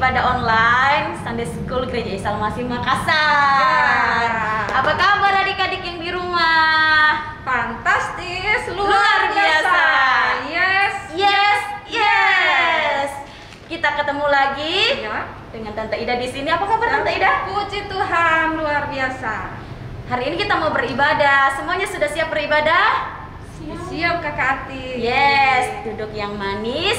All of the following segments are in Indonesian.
ibadah online Sunday School Gereja Isa Al-Masih Makassar. Apa kabar adik-adik yang di rumah? Fantastis, Luar biasa. Yes. Yes, yes. Kita ketemu lagi Ya. dengan Tante Ida di sini. Apa kabar Tante Ida? Puji Tuhan, luar biasa. Hari ini kita mau beribadah. Semuanya sudah siap beribadah? Siap Kakak Ati. Yes, duduk yang manis,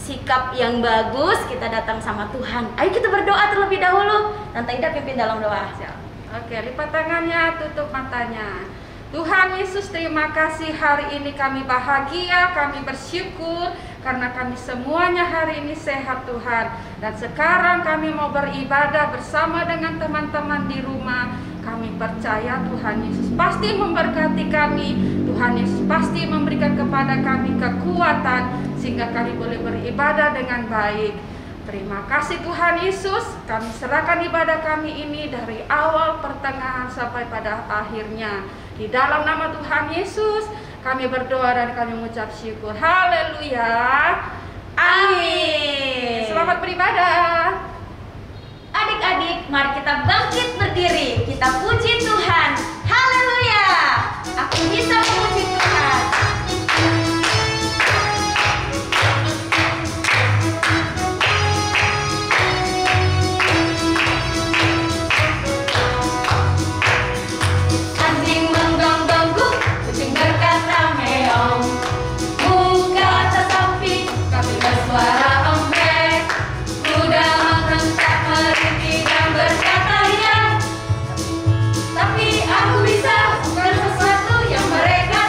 sikap yang bagus, kita datang sama Tuhan. Ayo kita berdoa terlebih dahulu. Tante Ida pimpin dalam doa. Siap. Oke, lipat tangannya, tutup matanya. Tuhan Yesus, terima kasih hari ini kami bahagia, kami bersyukur karena kami semuanya hari ini sehat Tuhan. Dan sekarang kami mau beribadah bersama dengan teman-teman di rumah. Kami percaya Tuhan Yesus pasti memberkati kami. Tuhan Yesus pasti memberikan kepada kami kekuatan sehingga kami boleh beribadah dengan baik. Terima kasih Tuhan Yesus. Kami serahkan ibadah kami ini dari awal, pertengahan sampai pada akhirnya. Di dalam nama Tuhan Yesus kami berdoa dan kami mengucap syukur. Haleluya. Amin. Selamat beribadah. Adik-adik, mari kita bangkit berdiri. Kita puji Tuhan. Haleluya. Aku bisa memuji Tuhan. Anjing menggonggongku, kucing berkata meong. Muka tersapi, kami bersuara ombek. Kuda membentak, merintih dan berkata ya. Tapi aku bisa bukan sesuatu yang mereka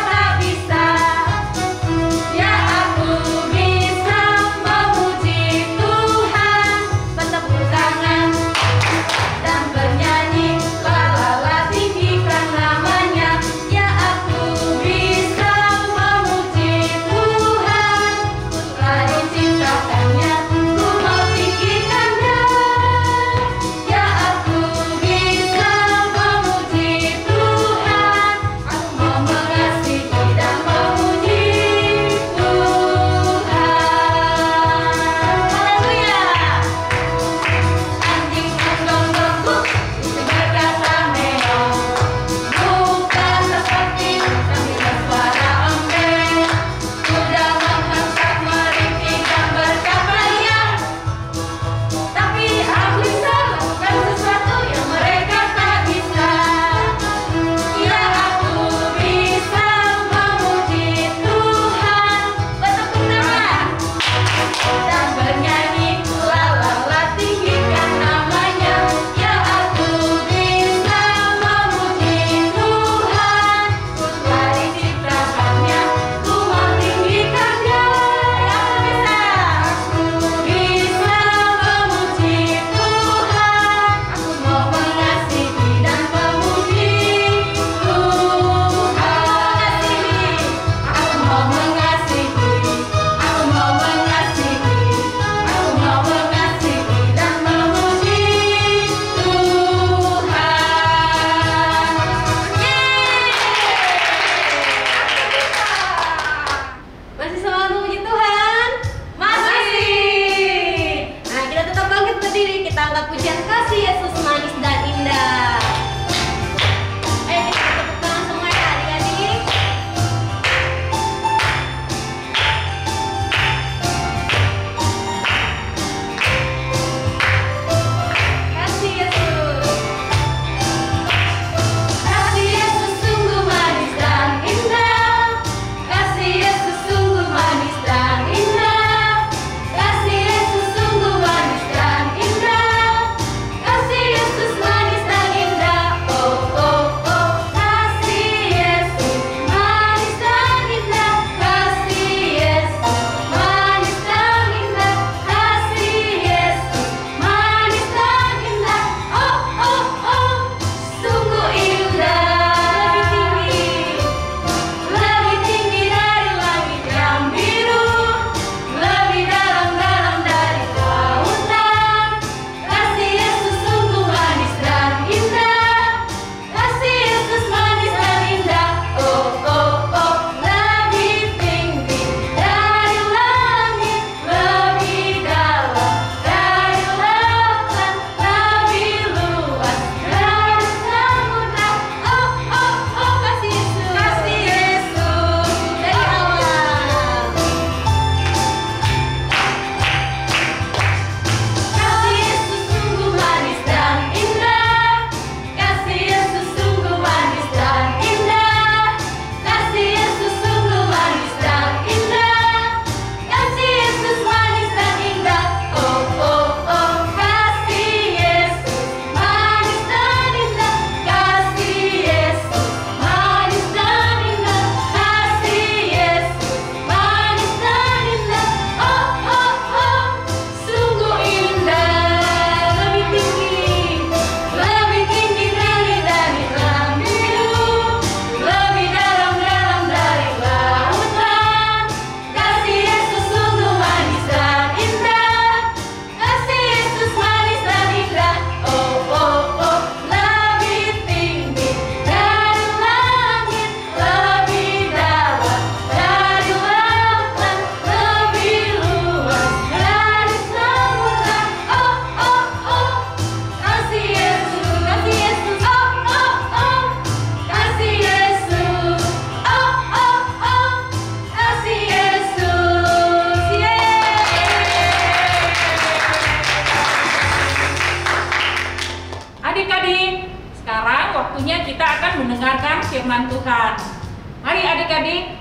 adik-adik,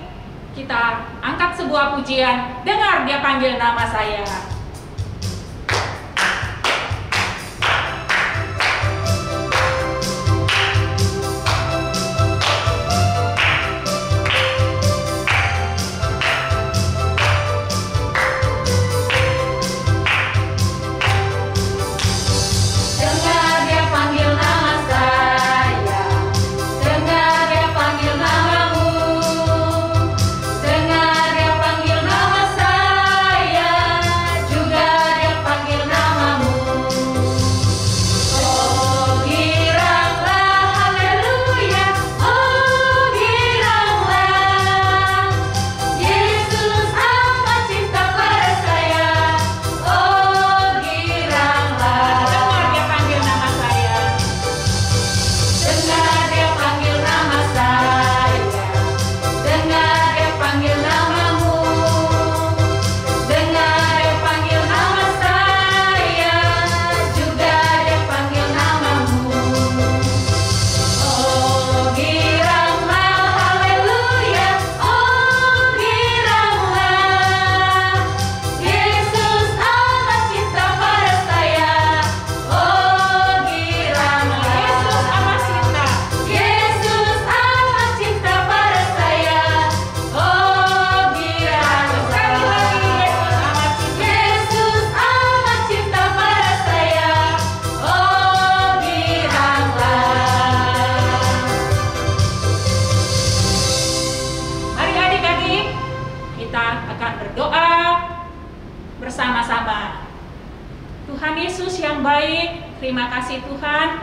kita angkat sebuah pujian, dengar dia panggil nama saya. Bersama-sama. Tuhan Yesus yang baik, terima kasih Tuhan,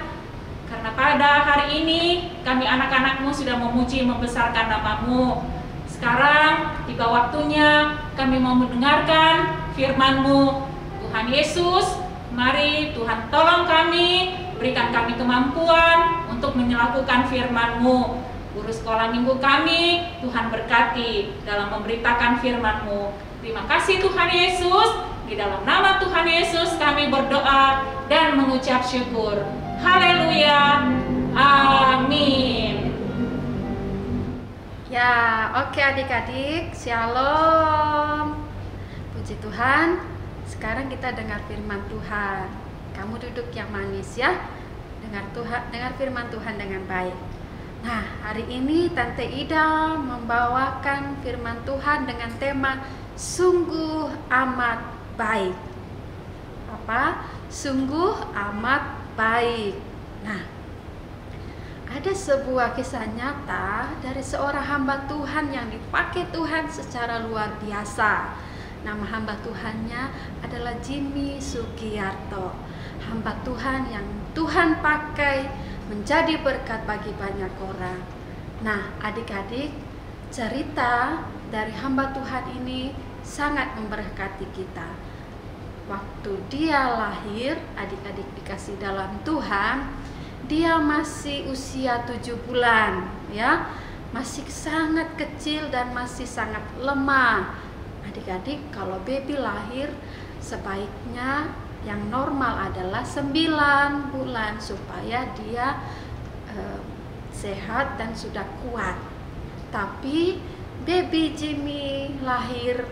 karena pada hari ini kami anak-anak-Mu sudah memuji membesarkan nama-Mu. Sekarang tiba waktunya kami mau mendengarkan firman-Mu. Tuhan Yesus, mari Tuhan tolong kami, berikan kami kemampuan untuk melakukan firman-Mu. Guru sekolah minggu kami, Tuhan berkati dalam memberitakan firman-Mu. Terima kasih Tuhan Yesus. Di dalam nama Tuhan Yesus kami berdoa dan mengucap syukur. Haleluya. Amin. Ya, oke adik-adik, shalom. Puji Tuhan. Sekarang kita dengar firman Tuhan. Kamu duduk yang manis ya. Dengar firman Tuhan dengan baik. Nah, hari ini Tante Ida membawakan firman Tuhan dengan tema sungguh amat baik. Apa? Sungguh amat baik. Nah, ada sebuah kisah nyata dari seorang hamba Tuhan yang dipakai Tuhan secara luar biasa. Nama hamba Tuhannya adalah Jimmy Sugiyarto. Hamba Tuhan yang Tuhan pakai menjadi berkat bagi banyak orang. Nah, adik-adik, cerita dari hamba Tuhan ini sangat memberkati kita. Waktu dia lahir, adik-adik dikasih dalam Tuhan, dia masih usia 7 bulan, ya, masih sangat kecil dan masih sangat lemah. Adik-adik, kalau baby lahir sebaiknya yang normal adalah 9 bulan supaya dia sehat dan sudah kuat. Tapi baby Jimmy lahir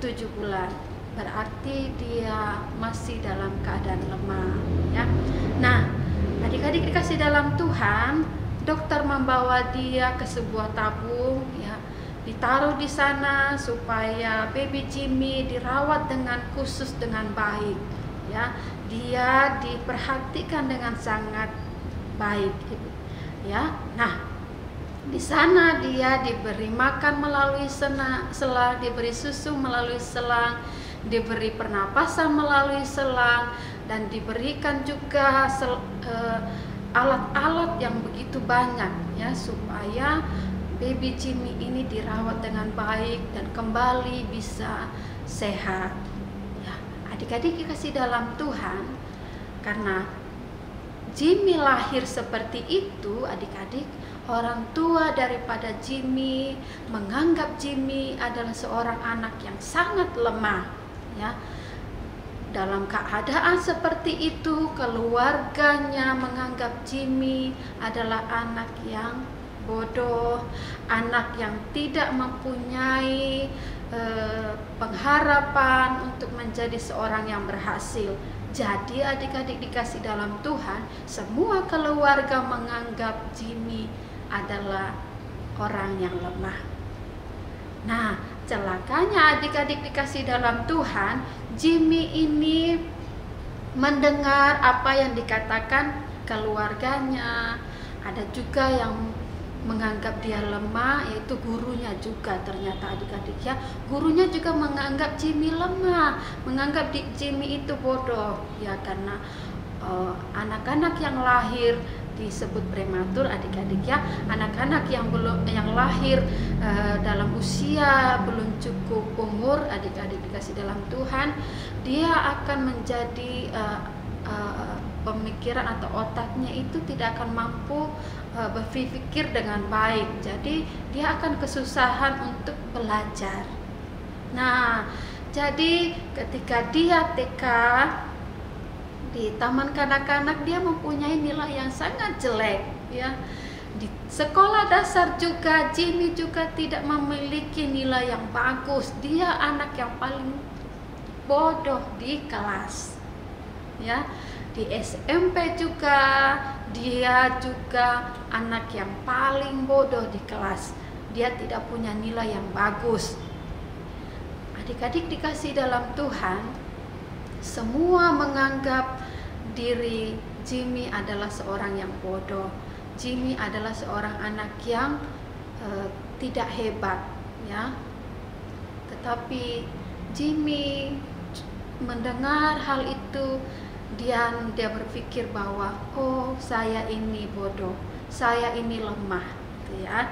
7 bulan, berarti dia masih dalam keadaan lemah, ya. Nah, adik-adik dikasih dalam Tuhan, dokter membawa dia ke sebuah tabung, ya, ditaruh di sana supaya baby Jimmy dirawat dengan khusus dengan baik, ya. Dia diperhatikan dengan sangat baik, ya. Nah, di sana dia diberi makan melalui selang, diberi susu melalui selang, diberi pernapasan melalui selang, dan diberikan juga alat-alat yang begitu banyak, ya, supaya baby Jimmy ini dirawat dengan baik dan kembali bisa sehat. Ya, adik-adik dikasih dalam Tuhan, karena Jimmy lahir seperti itu, adik-adik, orang tua daripada Jimmy menganggap Jimmy adalah seorang anak yang sangat lemah, ya. Dalam keadaan seperti itu, keluarganya menganggap Jimmy adalah anak yang bodoh, anak yang tidak mempunyai pengharapan untuk menjadi seorang yang berhasil. Jadi adik-adik dikasih dalam Tuhan, semua keluarga menganggap Jimmy adalah orang yang lemah. Nah, celakanya adik-adik dikasih dalam Tuhan, Jimmy ini mendengar apa yang dikatakan keluarganya. Ada juga yang menganggap dia lemah, yaitu gurunya juga. Ternyata adik-adik ya, gurunya juga menganggap Jimmy lemah, menganggap Jimmy itu bodoh ya, karena anak-anak yang lahir disebut prematur adik-adik ya, anak-anak yang lahir dalam usia belum cukup umur, adik-adik dikasih dalam Tuhan, dia akan menjadi pemikiran atau otaknya itu tidak akan mampu berpikir dengan baik. Jadi dia akan kesusahan untuk belajar. Nah, jadi ketika dia TK di taman kanak-kanak, dia mempunyai nilai yang sangat jelek ya. Di sekolah dasar juga Jimmy juga tidak memiliki nilai yang bagus. Dia anak yang paling bodoh di kelas ya. Di SMP juga dia juga anak yang paling bodoh di kelas. Dia tidak punya nilai yang bagus. Adik-adik dikasih dalam Tuhan, semua menganggap diri Jimmy adalah seorang yang bodoh. Jimmy adalah seorang anak yang tidak hebat ya. Tetapi Jimmy mendengar hal itu, dia berpikir bahwa oh, saya ini bodoh, saya ini lemah gitu ya.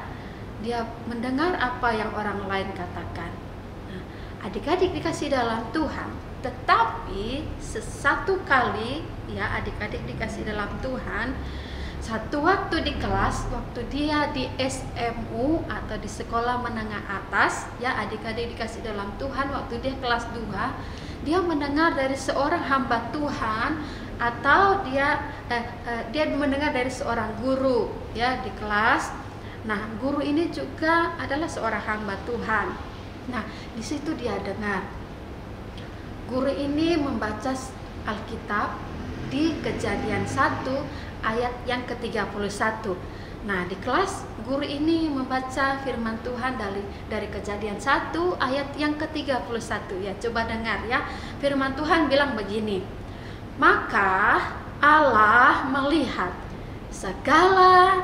Dia mendengar apa yang orang lain katakan. Nah, adik-adik dikasih dalam Tuhan, tetapi sesuatu kali ya, adik-adik dikasih dalam Tuhan, satu waktu di kelas, waktu dia di SMU atau di sekolah menengah atas ya, adik-adik dikasih dalam Tuhan, waktu dia kelas 2, dia mendengar dari seorang hamba Tuhan, atau dia mendengar dari seorang guru ya di kelas. Nah, guru ini juga adalah seorang hamba Tuhan. Nah, di situ dia dengar guru ini membaca Alkitab di Kejadian 1 ayat yang ke-31. Nah, di kelas guru ini membaca firman Tuhan dari Kejadian 1 ayat yang ke-31 ya. Coba dengar ya. Firman Tuhan bilang begini. Maka Allah melihat segala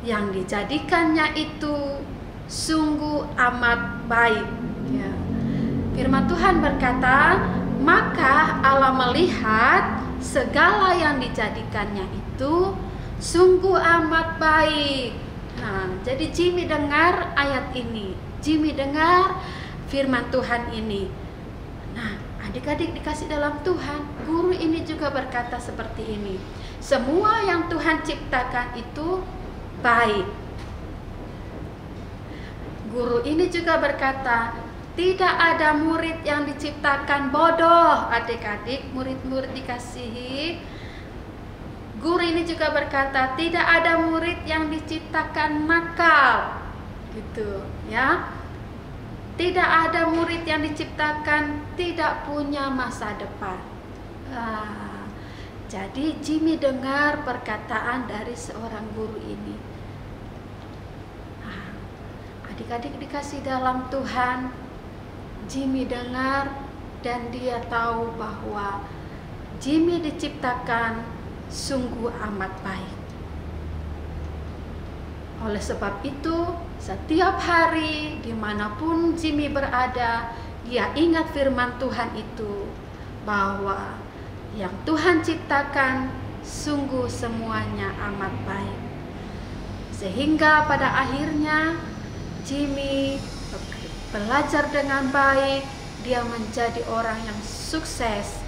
yang dijadikannya itu sungguh amat baik ya. Firman Tuhan berkata, maka Allah melihat segala yang dijadikannya itu sungguh amat baik. Nah, jadi Jimmy dengar ayat ini, Jimmy dengar firman Tuhan ini. Nah, adik-adik dikasih dalam Tuhan, guru ini juga berkata seperti ini. Semua yang Tuhan ciptakan itu baik. Guru ini juga berkata, tidak ada murid yang diciptakan bodoh. Adik-adik, murid-murid dikasihi, guru ini juga berkata, tidak ada murid yang diciptakan nakal, gitu ya. Tidak ada murid yang diciptakan tidak punya masa depan. Jadi Jimmy dengar perkataan dari seorang guru ini. Adik-adik dikasih dalam Tuhan, Jimmy dengar dan dia tahu bahwa Jimmy diciptakan sungguh amat baik. Oleh sebab itu, setiap hari dimanapun Jimmy berada, dia ingat firman Tuhan itu, bahwa yang Tuhan ciptakan sungguh semuanya amat baik. Sehingga pada akhirnya Jimmy belajar dengan baik, dia menjadi orang yang sukses.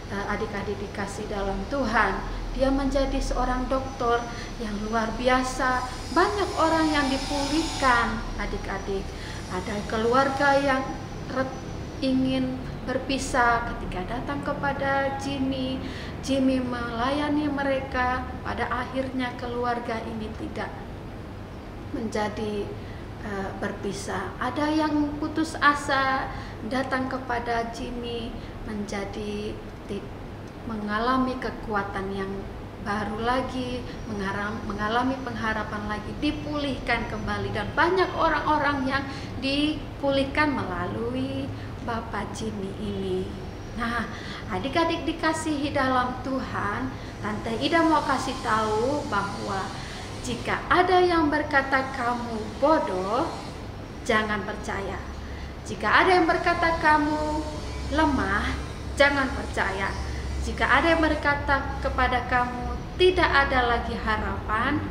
Adik-adik dikasih dalam Tuhan, dia menjadi seorang dokter yang luar biasa. Banyak orang yang dipulihkan, adik-adik. Ada keluarga yang ingin berpisah ketika datang kepada Jimmy. Jimmy melayani mereka, pada akhirnya keluarga ini tidak menjadi berpisah. Ada yang putus asa datang kepada Jimmy, mengalami kekuatan yang baru lagi, mengalami pengharapan lagi, dipulihkan kembali, dan banyak orang-orang yang dipulihkan melalui Bapak Jimmy ini. Nah, adik-adik dikasihi dalam Tuhan, Tante Ida mau kasih tahu bahwa jika ada yang berkata kamu bodoh, jangan percaya. Jika ada yang berkata kamu lemah, jangan percaya. Jika ada yang berkata kepada kamu tidak ada lagi harapan,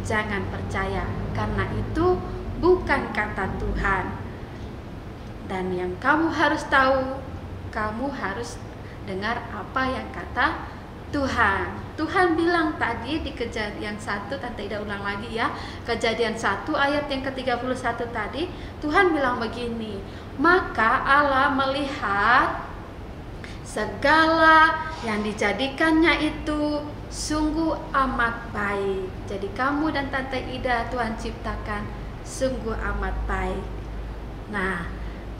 jangan percaya, karena itu bukan kata Tuhan. Dan yang kamu harus tahu, kamu harus dengar apa yang kata Tuhan. Tuhan bilang tadi di Kejadian 1, Tante Ida ulang lagi ya, Kejadian 1 ayat yang ke-31 tadi, Tuhan bilang begini, maka Allah melihat segala yang dijadikannya itu sungguh amat baik. Jadi kamu dan Tante Ida Tuhan ciptakan sungguh amat baik. Nah,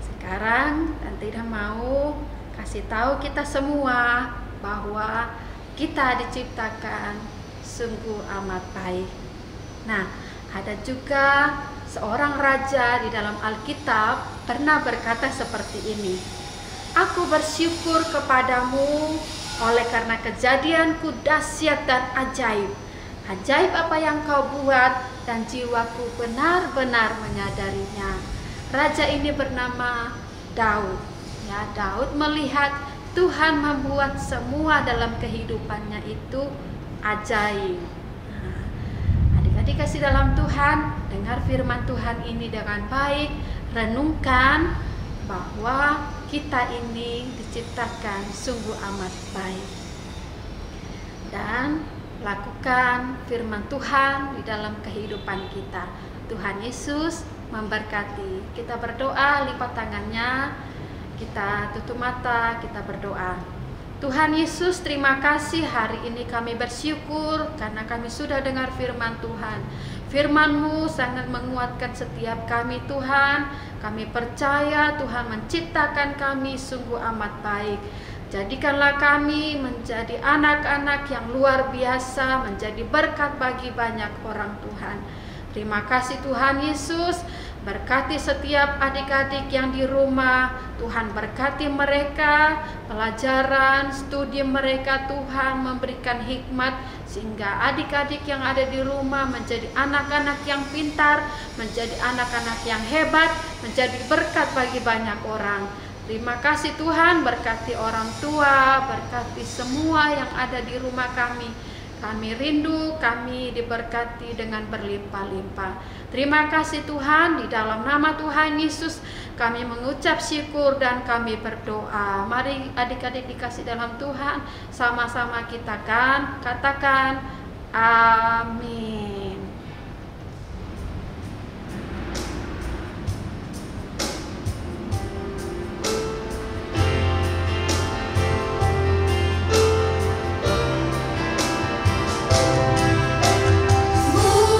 sekarang Tante Ida mau kasih tahu kita semua bahwa kita diciptakan sungguh amat baik. Nah, ada juga seorang raja di dalam Alkitab pernah berkata seperti ini, aku bersyukur kepadamu oleh karena kejadianku dahsyat dan ajaib. Ajaib apa yang kau buat dan jiwaku benar-benar menyadarinya. Raja ini bernama Daud. Ya, Daud melihat Tuhan membuat semua dalam kehidupannya itu ajaib. Nah, adik-adik kasih dalam Tuhan, dengar firman Tuhan ini dengan baik, renungkan bahwa kita ini diciptakan sungguh amat baik, dan lakukan firman Tuhan di dalam kehidupan kita. Tuhan Yesus memberkati. Kita berdoa, lipat tangannya, kita tutup mata, kita berdoa. Tuhan Yesus, terima kasih hari ini kami bersyukur karena kami sudah dengar firman Tuhan. Firman-Mu sangat menguatkan setiap kami Tuhan. Kami percaya Tuhan menciptakan kami sungguh amat baik. Jadikanlah kami menjadi anak-anak yang luar biasa, menjadi berkat bagi banyak orang Tuhan. Terima kasih Tuhan Yesus. Berkati setiap adik-adik yang di rumah. Tuhan berkati mereka, pelajaran, studi mereka. Tuhan memberikan hikmat sehingga adik-adik yang ada di rumah menjadi anak-anak yang pintar, menjadi anak-anak yang hebat, menjadi berkat bagi banyak orang. Terima kasih Tuhan, berkati orang tua, berkati semua yang ada di rumah kami. Kami rindu, kami diberkati dengan berlimpah-limpah. Terima kasih Tuhan, di dalam nama Tuhan Yesus kami mengucap syukur dan kami berdoa. Mari adik-adik dikasih dalam Tuhan, sama-sama kita kan katakan amin. Semua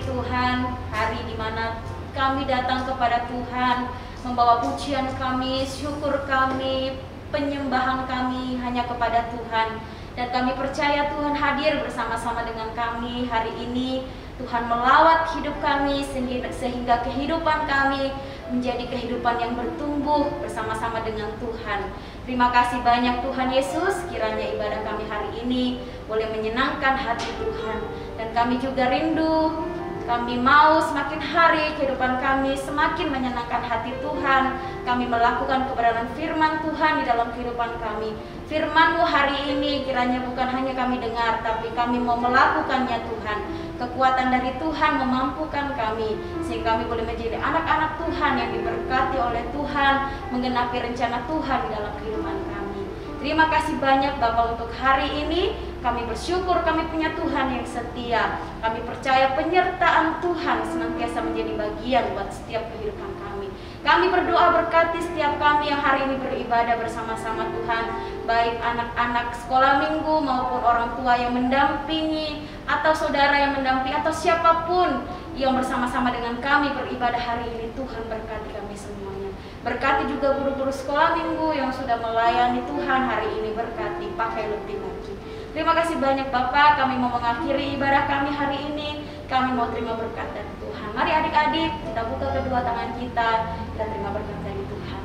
ini Tuhan, hari dimana kami datang kepada Tuhan, membawa pujian kami, syukur kami, penyembahan kami hanya kepada Tuhan. Dan kami percaya Tuhan hadir bersama-sama dengan kami hari ini. Tuhan melawat hidup kami sehingga kehidupan kami menjadi kehidupan yang bertumbuh bersama-sama dengan Tuhan. Terima kasih banyak Tuhan Yesus, kiranya ibadah kami hari ini boleh menyenangkan hati Tuhan. Dan kami juga rindu, kami mau semakin hari kehidupan kami semakin menyenangkan hati Tuhan. Kami melakukan kebenaran firman Tuhan di dalam kehidupan kami. Firman-Mu hari ini kiranya bukan hanya kami dengar, tapi kami mau melakukannya Tuhan. Kekuatan dari Tuhan memampukan kami, sehingga kami boleh menjadi anak-anak Tuhan yang diberkati oleh Tuhan, menggenapi rencana Tuhan di dalam kehidupan kami. Terima kasih banyak Bapak untuk hari ini. Kami bersyukur kami punya Tuhan yang setia. Kami percaya penyertaan Tuhan senantiasa menjadi bagian buat setiap kehidupan kami. Kami berdoa berkati setiap kami yang hari ini beribadah bersama-sama Tuhan, baik anak-anak sekolah minggu maupun orang tua yang mendampingi, atau saudara yang mendampingi, atau siapapun yang bersama-sama dengan kami beribadah hari ini. Tuhan berkati kami semuanya. Berkati juga guru-guru sekolah minggu yang sudah melayani Tuhan hari ini, berkati, pakai lebih lagi. Terima kasih banyak Bapak, kami mau mengakhiri ibadah kami hari ini. Kami mau terima berkat dari Tuhan. Mari adik-adik, kita buka kedua tangan kita terima berkat dari Tuhan.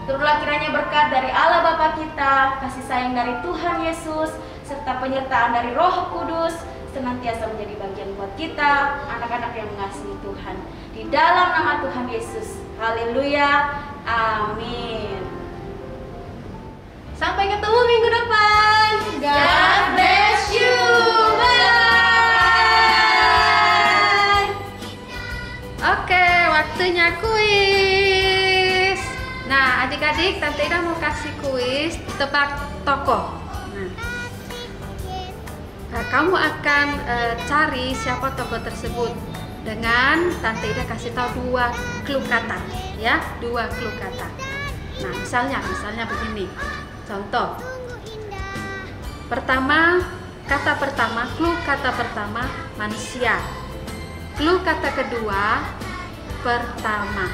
Turunlah kiranya berkat dari Allah Bapa kita, kasih sayang dari Tuhan Yesus, serta penyertaan dari Roh Kudus senantiasa menjadi bagian buat kita, anak-anak yang mengasihi Tuhan. Di dalam nama Tuhan Yesus. Haleluya. Amin. Sampai ketemu minggu depan. God bless you. Bye. Oke, waktunya kuis. Nah, adik-adik, Tante Ida mau kasih kuis tebak tokoh. Nah, kamu akan cari siapa tokoh tersebut dengan Tante Ida kasih tahu 2 clue kata, ya, 2 clue kata. Nah, misalnya begini. Contoh, clue kata pertama manusia, clue kata kedua pertama.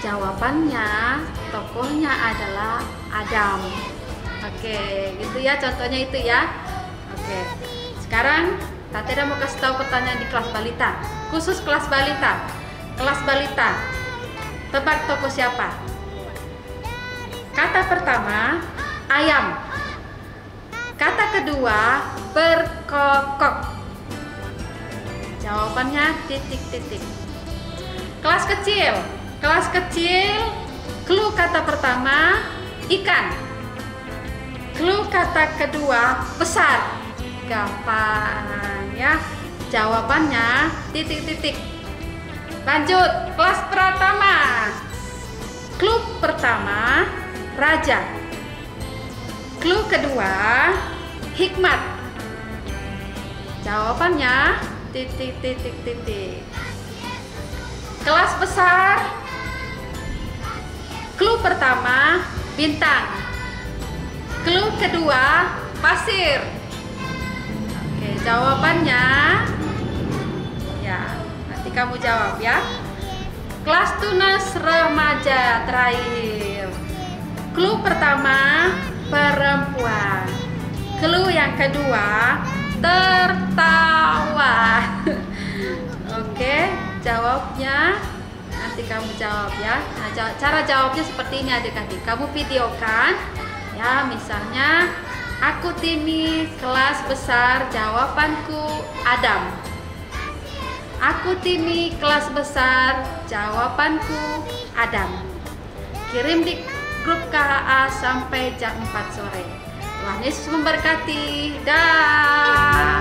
Jawabannya, tokohnya adalah Adam. Oke, gitu ya, contohnya itu ya. Oke, sekarang Tante Ida mau kasih tahu pertanyaan di kelas balita, khusus kelas balita. Kelas balita, tebak tokoh siapa? Kata pertama, ayam. Kata kedua, berkokok. Jawabannya titik-titik. Kelas kecil, clue kata pertama, ikan. Clue kata kedua, besar. Gampang ya. Jawabannya titik-titik. Lanjut, kelas pertama. Clue pertama, raja. Clue kedua, hikmat. Jawabannya titik-titik-titik. Kelas besar, clue pertama, bintang. Clue kedua, pasir. Oke, jawabannya ya, nanti kamu jawab ya. Kelas tunas remaja terakhir. Clue pertama, perempuan. Clue yang kedua, tertawa. Oke, jawabnya nanti kamu jawab ya. Nah, cara jawabnya seperti ini adik-adik. Kamu videokan ya, misalnya aku Tini, kelas besar, jawabanku Adam. Aku Tini, kelas besar, jawabanku Adam. Kirim di grup KHA sampai jam 4 sore. Tuhan Yesus memberkati. Dah.